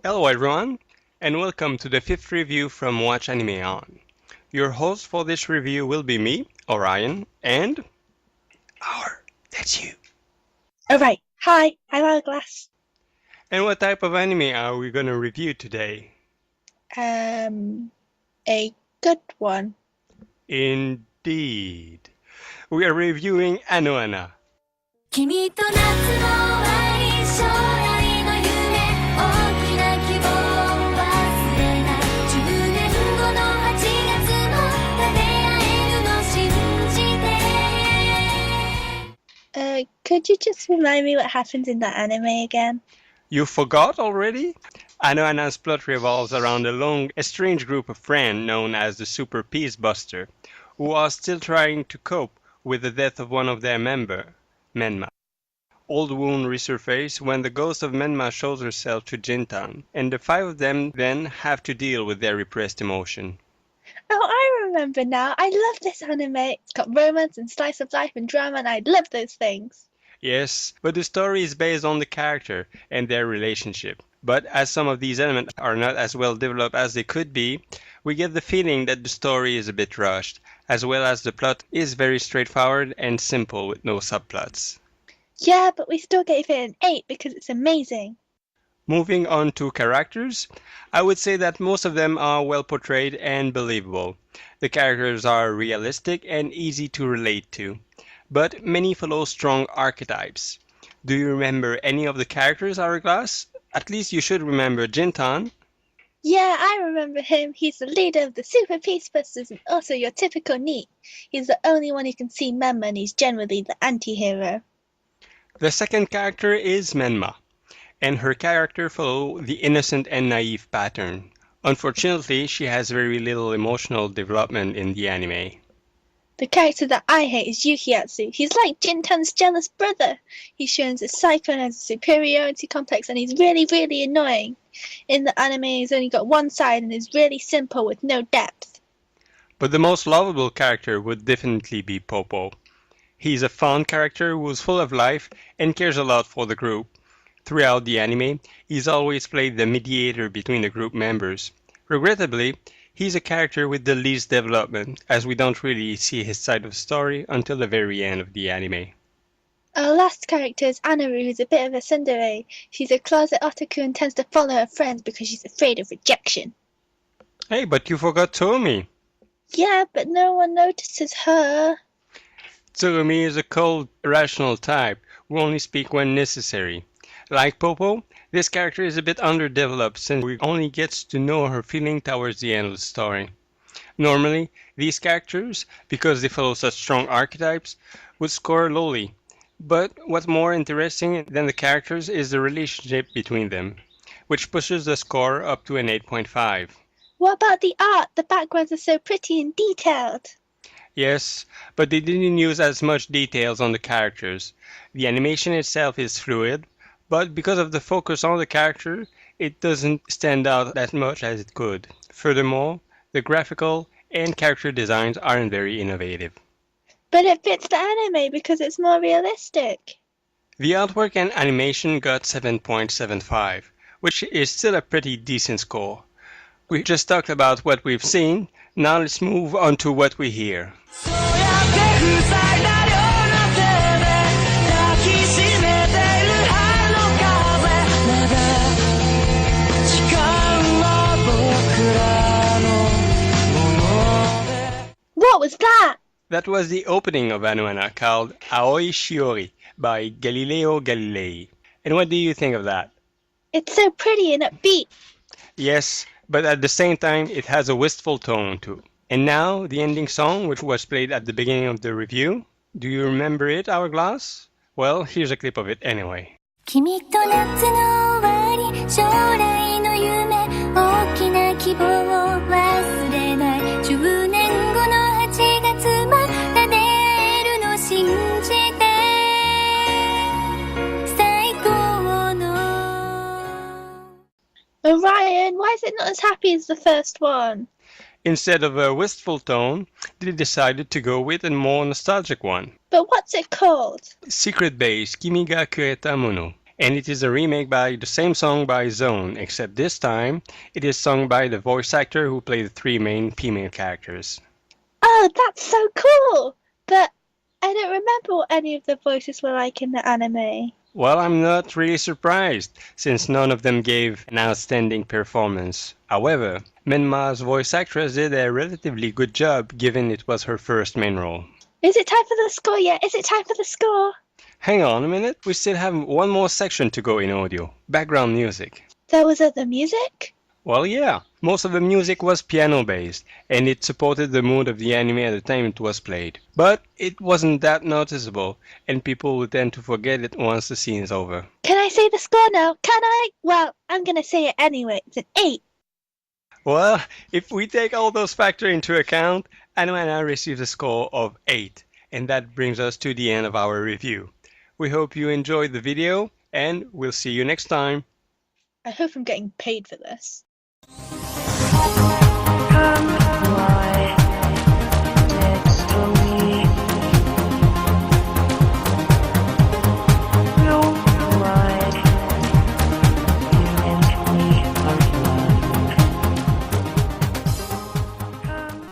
Hello everyone, and welcome to the fifth review from Watch Anime On. Your host for this review will be me, Orion, and... that's you. Alright, hi, I'm Hourglass. And what type of anime are we gonna review today? A good one. Indeed. We are reviewing Hana. 君と夏の終わり将来の夢大きな希望を忘れない10年後の8月も立て合えるの信じて Could you just remind me what happens in that anime again? You forgot already? Hana's plot revolves around a long, estranged group of friends known as the Super Peace Buster, who are still trying to cope with the death of one of their members, Menma. Old wounds resurface when the ghost of Menma shows herself to Jintan, and the five of them then have to deal with their repressed emotion. Oh, I remember now. I love this anime. It's got romance and slice of life and drama, and I love those things. Yes, but the story is based on the character and their relationship. But as some of these elements are not as well developed as they could be, we get the feeling that the story is a bit rushed, as well as the plot is very straightforward and simple with no subplots. Yeah, but we still gave it an 8 because it's amazing. Moving on to characters, I would say that most of them are well portrayed and believable. The characters are realistic and easy to relate to, but many follow strong archetypes. Do you remember any of the characters, Hourglass? At least you should remember Jintan. Yeah, I remember him. He's the leader of the Super Peace Busters and also your typical NEET. He's the only one who can see Menma and he's generally the anti-hero. The second character is Menma, and her character follows the innocent and naive pattern. Unfortunately, she has very little emotional development in the anime. The character that I hate is Yukiatsu. He's like Jintan's jealous brother. He's shown as a psycho and has a superiority complex and he's really, really annoying. In the anime, he's only got one side and is really simple with no depth. But the most lovable character would definitely be Popo. He's a fun character who's full of life and cares a lot for the group. Throughout the anime, he's always played the mediator between the group members. Regrettably, he's a character with the least development, as we don't really see his side of the story until the very end of the anime. Our last character is Anaru, who's a bit of a tsundere. She's a closet otaku and tends to follow her friends because she's afraid of rejection. Hey, but you forgot Tomi. Yeah, but no one notices her. Tsurumi is a cold, irrational type who only speaks when necessary. Like Popo, this character is a bit underdeveloped since we only get to know her feeling towards the end of the story. Normally, these characters, because they follow such strong archetypes, would score lowly. But what's more interesting than the characters is the relationship between them, which pushes the score up to an 8.5. What about the art? The backgrounds are so pretty and detailed. Yes, but they didn't use as much details on the characters. The animation itself is fluid, but because of the focus on the character, it doesn't stand out as much as it could. Furthermore, the graphical and character designs aren't very innovative. But it fits the anime because it's more realistic. The artwork and animation got 7.75, which is still a pretty decent score. We just talked about what we've seen, now let's move on to what we hear. What was that? That was the opening of Hana called Aoi Shiori by Galileo Galilei. And what do you think of that? It's so pretty and upbeat. Yes, but at the same time it has a wistful tone too. And now the ending song, which was played at the beginning of the review. Do you remember it, Hourglass? Well, here's a clip of it anyway. 君と夏の終わり将来の夢大きな希望を忘れない10年後の8月も立て合えるの信じて最高の Orion, why is it not as happy as the first one? Instead of a wistful tone, they decided to go with a more nostalgic one. But what's it called? Secret Base Kimi ga Kureta Mono. And it is a remake by the same song by Zone, except this time it is sung by the voice actor who played the three main female characters. Oh, that's so cool! But I don't remember what any of the voices were like in the anime. Well, I'm not really surprised, since none of them gave an outstanding performance. However, Menma's voice actress did a relatively good job given it was her first main role. Is it time for the score yet? Is it time for the score? Hang on a minute, we still have one more section to go in audio. Background music. There was other music? Well, yeah, most of the music was piano-based, and it supported the mood of the anime at the time it was played. But it wasn't that noticeable, and people would tend to forget it once the scene is over. Can I say the score now? Can I? Well, I'm gonna say it anyway. It's an 8. Well, if we take all those factors into account, Hana received a score of 8, and that brings us to the end of our review. We hope you enjoyed the video, and we'll see you next time. I hope I'm getting paid for this.